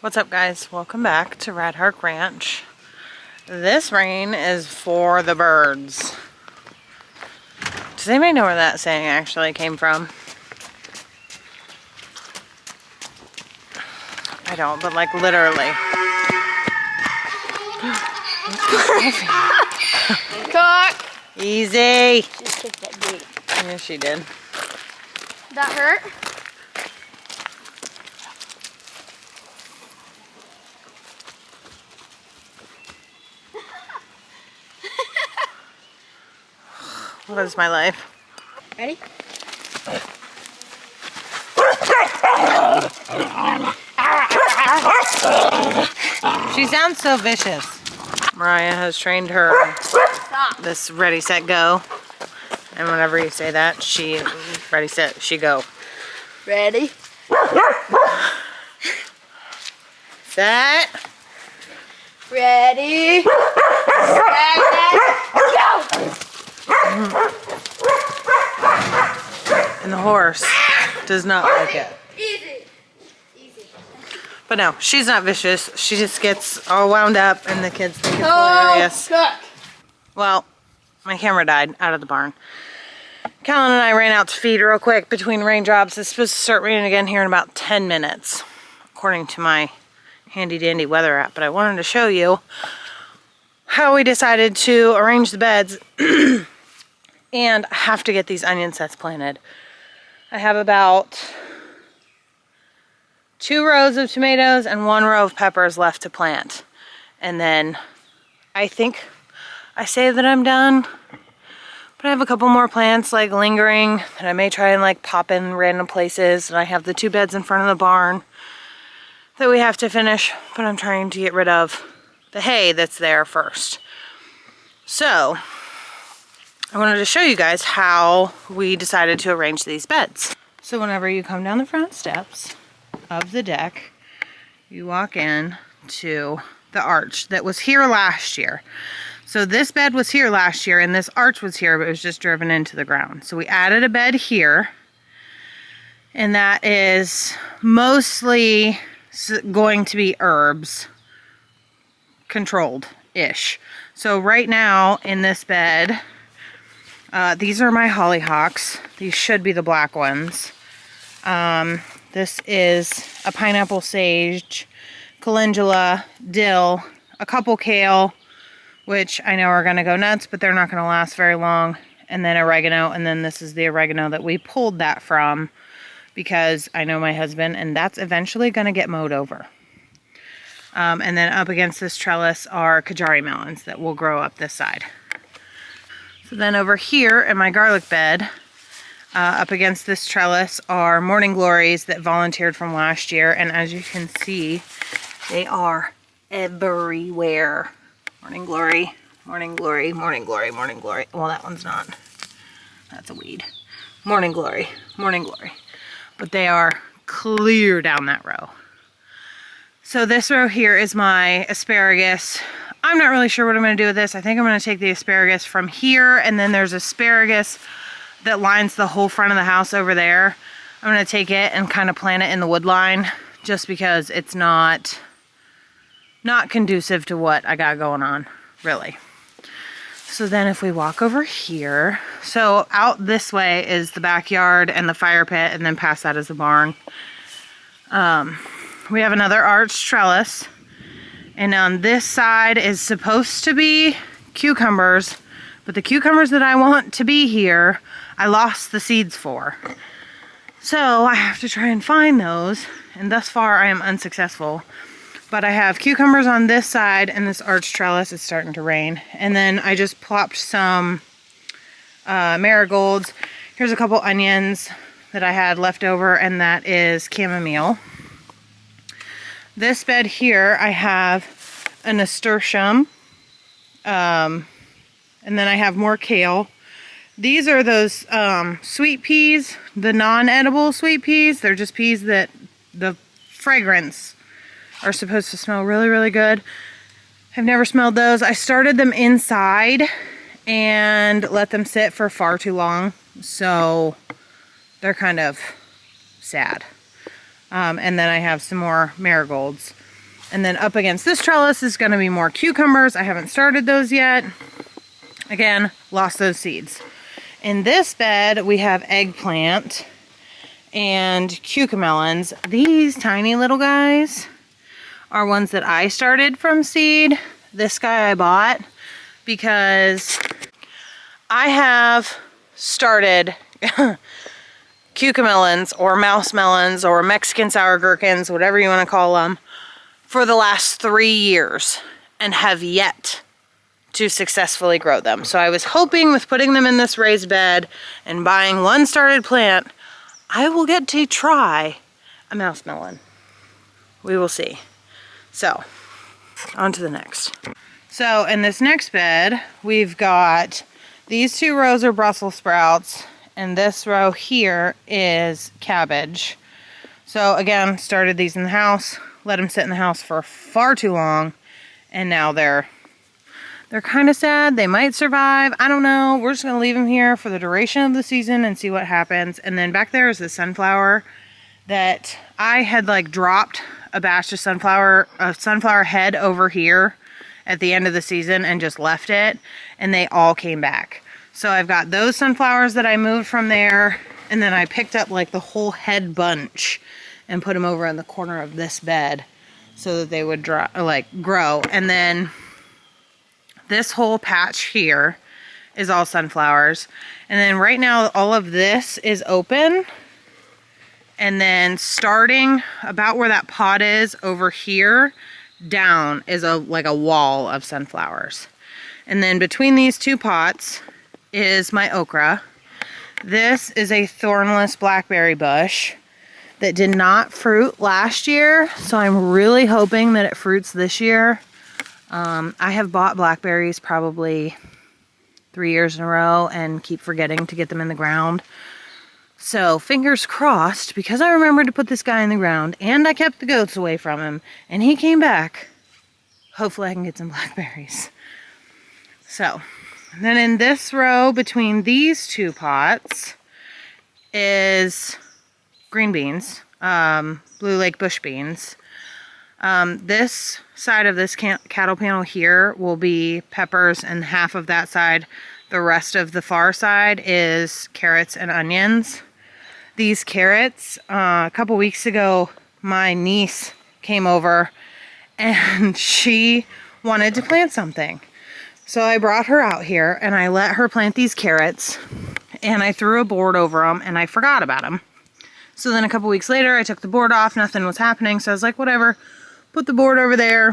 What's up, guys? Welcome back to Radharc Ranch. This rain is for the birds. Does anybody know where that saying actually came from? I don't, but like literally. Cock! Easy! Just kicked that gate. Yes, she did. That hurt? What is my life? Ready? She sounds so vicious. Mariah has trained her this ready, set, go. And whenever you say that, she ready, set, she go. Ready? Set. Ready? Set, go! And the horse does not like it. Easy. Easy. But no, she's not vicious. She just gets all wound up and the kids think it's hilarious. Cook. Well, my camera died out of the barn. Callan and I ran out to feed real quick between raindrops. It's supposed to start raining again here in about 10 minutes, according to my handy dandy weather app. But I wanted to show you how we decided to arrange the beds. And I have to get these onion sets planted. I have about 2 rows of tomatoes and 1 row of peppers left to plant. And then I think I say that I'm done, but I have a couple more plants like lingering that I may try and like pop in random places. And I have the 2 beds in front of the barn that we have to finish, but I'm trying to get rid of the hay that's there first. So I wanted to show you guys how we decided to arrange these beds. So whenever you come down the front steps of the deck, you walk in to the arch that was here last year. So this bed was here last year and this arch was here, but it was just driven into the ground. So we added a bed here, and that is mostly going to be herbs, controlled-ish. So right now in this bed, these are my hollyhocks. These should be the black ones. This is a pineapple sage, calendula, dill, a couple kale, which I know are going to go nuts, but they're not going to last very long, and then oregano, and then this is the oregano that we pulled that from because I know my husband, and that's eventually going to get mowed over. And then up against this trellis are Kajari melons that will grow up this side. So then over here in my garlic bed, up against this trellis are morning glories that volunteered from last year. And as you can see, they are everywhere. Morning glory, morning glory, morning glory, morning glory. Well, that one's not. That's a weed. Morning glory, morning glory. But they are clear down that row. So this row here is my asparagus. I'm not really sure what I'm going to do with this. I think I'm going to take the asparagus from here, and then there's asparagus that lines the whole front of the house over there. I'm going to take it and kind of plant it in the wood line just because it's not conducive to what I got going on, really. So then if we walk over here, so out this way is the backyard and the fire pit, and then past that is the barn. We have another arched trellis. And on this side is supposed to be cucumbers, but the cucumbers that I want to be here, I lost the seeds for. So I have to try and find those, and thus far I am unsuccessful. But I have cucumbers on this side, and this arch trellis is starting to rain. And then I just plopped some marigolds. Here's a couple onions that I had left over, and that is chamomile. This bed here, I have a nasturtium, and then I have more kale. These are those sweet peas, the non-edible sweet peas. They're just peas that the fragrance are supposed to smell really, really good. I've never smelled those. I started them inside and let them sit for far too long, so they're kind of sad. And then I have some more marigolds. And then up against this trellis is going to be more cucumbers. I haven't started those yet. Again, lost those seeds. In this bed, we have eggplant and cucamelons. These tiny little guys are ones that I started from seed. This guy I bought because I have started cucamelons or mouse melons or Mexican sour gherkins, whatever you want to call them, for the last 3 years and have yet to successfully grow them. So I was hoping with putting them in this raised bed and buying one started plant, I will get to try a mouse melon. We will see. So, on to the next. So in this next bed, we've got these 2 rows are Brussels sprouts, and this row here is cabbage. So again, started these in the house, let them sit in the house for far too long, and now they're kind of sad. They might survive. I don't know. We're just going to leave them here for the duration of the season and see what happens. And then back there is the sunflower that I had like dropped a batch of sunflower head over here at the end of the season and just left it, and they all came back. So I've got those sunflowers that I moved from there, and then I picked up like the whole head bunch and put them over in the corner of this bed so that they would grow. And then this whole patch here is all sunflowers. And then right now all of this is open. And then starting about where that pot is over here down is like a wall of sunflowers. And then between these 2 pots is my okra. This is a thornless blackberry bush that did not fruit last year, so I'm really hoping that it fruits this year. I have bought blackberries probably 3 years in a row and keep forgetting to get them in the ground. So fingers crossed, because I remembered to put this guy in the ground and I kept the goats away from him and he came back. Hopefully I can get some blackberries. So, and then in this row between these 2 pots is green beans, Blue Lake bush beans. This side of this cattle panel here will be peppers, and half of that side, the rest of the far side, is carrots and onions. These carrots, a couple weeks ago, my niece came over and she wanted to plant something. So I brought her out here and I let her plant these carrots, and I threw a board over them and I forgot about them. So then a couple weeks later, I took the board off, nothing was happening. So I was like, whatever, put the board over there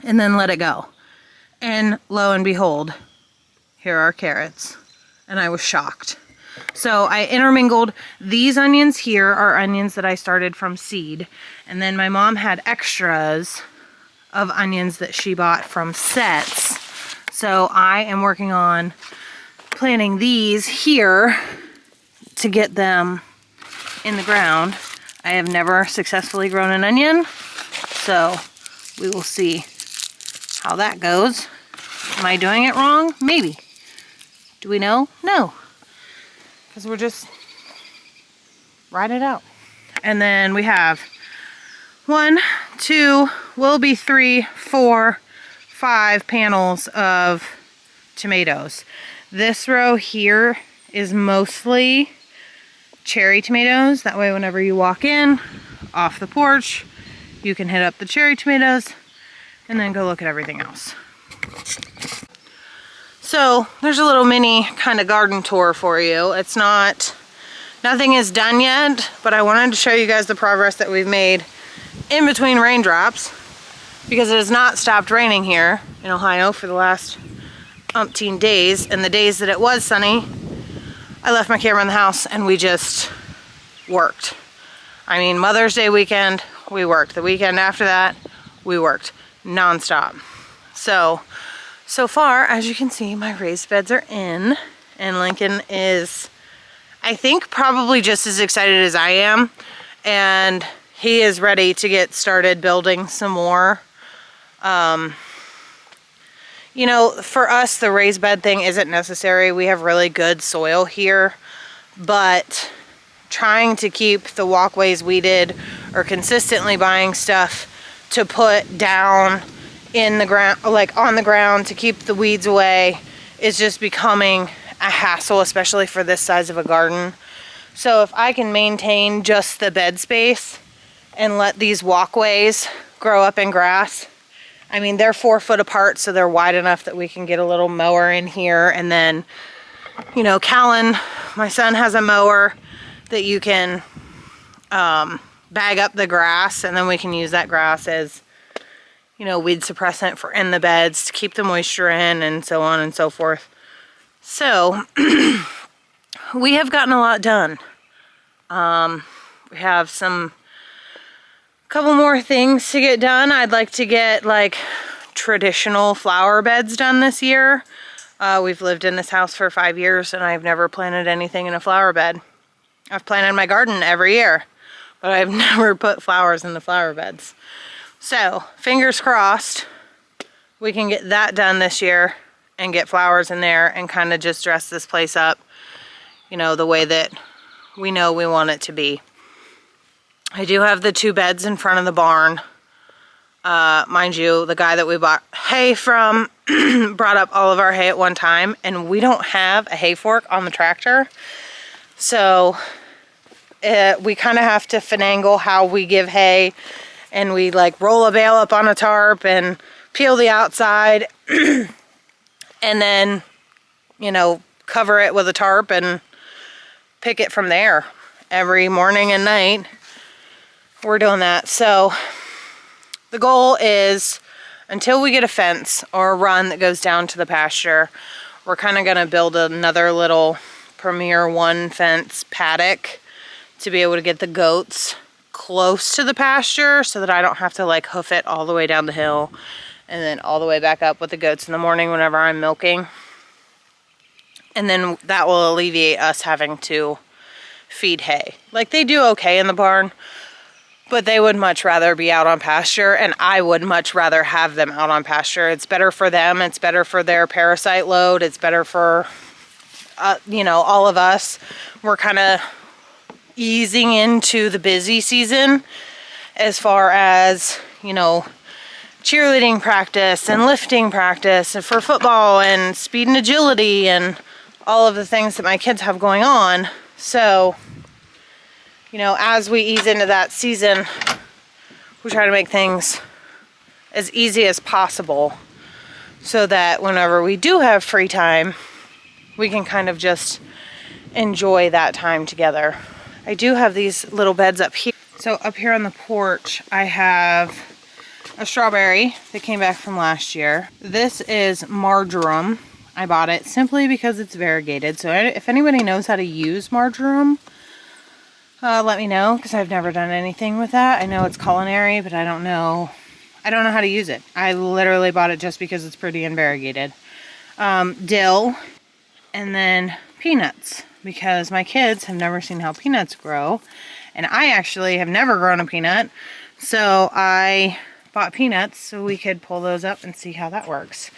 and then let it go. And lo and behold, here are carrots. And I was shocked. So I intermingled these onions here are onions that I started from seed. And then my mom had extras of onions that she bought from sets. So I am working on planting these here to get them in the ground. I have never successfully grown an onion, so we will see how that goes. Am I doing it wrong? Maybe. Do we know? No. Because we're just riding it out. And then we have 1, 2, will be 3, 4, 5 panels of tomatoes. This row here is mostly cherry tomatoes. That way whenever you walk in off the porch, you can hit up the cherry tomatoes and then go look at everything else. So there's a little mini kind of garden tour for you. Nothing is done yet, but I wanted to show you guys the progress that we've made in between raindrops, because it has not stopped raining here in Ohio for the last umpteen days. And the days that it was sunny, I left my camera in the house and we just worked. I mean, Mother's Day weekend, we worked. The weekend after that, we worked nonstop. So far, as you can see, my raised beds are in, and Lincoln is, I think, probably just as excited as I am, and he is ready to get started building some more. You know, for us, the raised bed thing isn't necessary. We have really good soil here, but trying to keep the walkways weeded or consistently buying stuff to put down in the ground, like on the ground, to keep the weeds away is just becoming a hassle, especially for this size of a garden. So if I can maintain just the bed space and let these walkways grow up in grass, I mean, they're 4 foot apart, so they're wide enough that we can get a little mower in here. And then, you know, Callan, my son, has a mower that you can bag up the grass, and then we can use that grass as, you know, weed suppressant for in the beds to keep the moisture in, and so on and so forth. So we have gotten a lot done. We have couple more things to get done. I'd like to get like traditional flower beds done this year. We've lived in this house for 5 years and I've never planted anything in a flower bed. I've planted my garden every year, but I've never put flowers in the flower beds. So fingers crossed we can get that done this year and get flowers in there and kind of just dress this place up, you know, the way that we know we want it to be. I do have the 2 beds in front of the barn. Mind you, the guy that we bought hay from brought up all of our hay at one time, and we don't have a hay fork on the tractor. So we kind of have to finagle how we give hay, and we like roll a bale up on a tarp and peel the outside and then, you know, cover it with a tarp and pick it from there every morning and night. We're doing that. So the goal is, until we get a fence or a run that goes down to the pasture, we're kind of going to build another little Premier 1 fence paddock to be able to get the goats close to the pasture so that I don't have to like hoof it all the way down the hill and then all the way back up with the goats in the morning whenever I'm milking. And then that will alleviate us having to feed hay. Like, they do okay in the barn, but they would much rather be out on pasture, and I would much rather have them out on pasture. It's better for them. It's better for their parasite load. It's better for, you know, all of us. We're kind of easing into the busy season as far as, you know, cheerleading practice and lifting practice and for football and speed and agility and all of the things that my kids have going on. So, you know, as we ease into that season, we try to make things as easy as possible so that whenever we do have free time, we can kind of just enjoy that time together. I do have these little beds up here. So up here on the porch, I have a strawberry that came back from last year. This is marjoram. I bought it simply because it's variegated. So if anybody knows how to use marjoram, let me know, because I've never done anything with that. I know it's culinary, but I don't know how to use it. I literally bought it just because it's pretty and variegated. Dill, and then peanuts, because my kids have never seen how peanuts grow, and I actually have never grown a peanut, so I bought peanuts so we could pull those up and see how that works.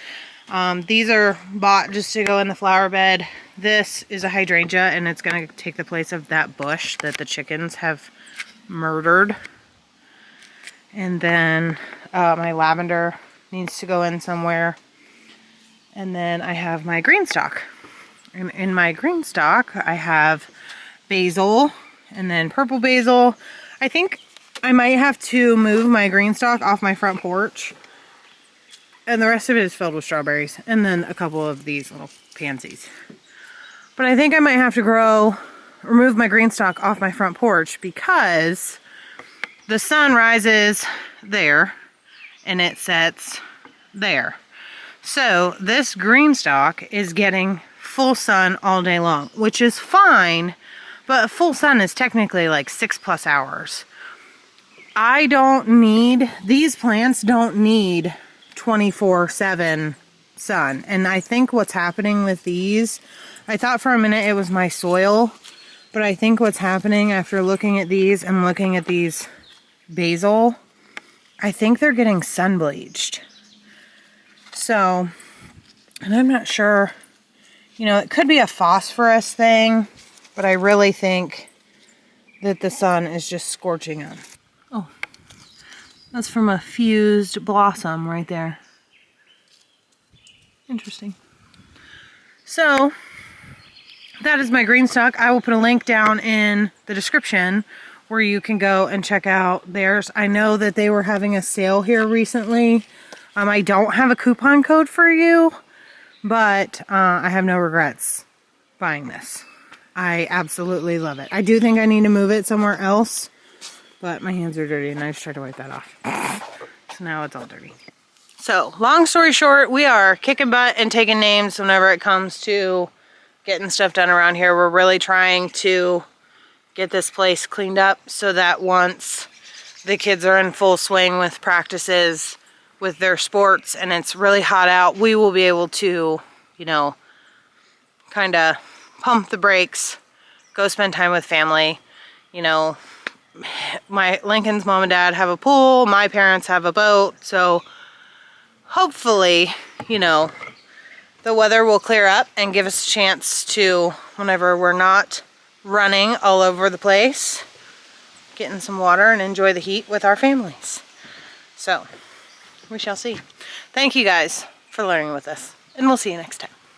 These are bought just to go in the flower bed. This is a hydrangea, and it's going to take the place of that bush that the chickens have murdered. And then my lavender needs to go in somewhere. And then I have my Greenstalk. And in my Greenstalk, I have basil and then purple basil. I think I might have to move my Greenstalk off my front porch. And the rest of it is filled with strawberries. And then a couple of these little pansies. But I think I might have to remove my Greenstalk off my front porch because the sun rises there and it sets there. So this Greenstalk is getting full sun all day long, which is fine, but full sun is technically like 6+ hours. These plants don't need 24/7 sun. And I think what's happening with these, I thought for a minute it was my soil, but I think what's happening after looking at these and looking at these basil, I think they're getting sun bleached. So, and I'm not sure, you know, it could be a phosphorus thing, but I really think that the sun is just scorching them. Oh, That's from a fused blossom right there. Interesting. So that is my Greenstalk. I will put a link down in the description where you can go and check out theirs. I know that they were having a sale here recently. I don't have a coupon code for you, but I have no regrets buying this. I absolutely love it. I do think I need to move it somewhere else, but my hands are dirty and I just tried to wipe that off. So now it's all dirty. So long story short, we are kicking butt and taking names whenever it comes to getting stuff done around here. We're really trying to get this place cleaned up so that once the kids are in full swing with practices with their sports and it's really hot out, we will be able to, you know, kind of pump the brakes, go spend time with family. You know, my Lincoln's mom and dad have a pool, my parents have a boat, so hopefully, you know, the weather will clear up and give us a chance to, whenever we're not running all over the place, get in some water and enjoy the heat with our families. So, we shall see. Thank you guys for learning with us, and we'll see you next time.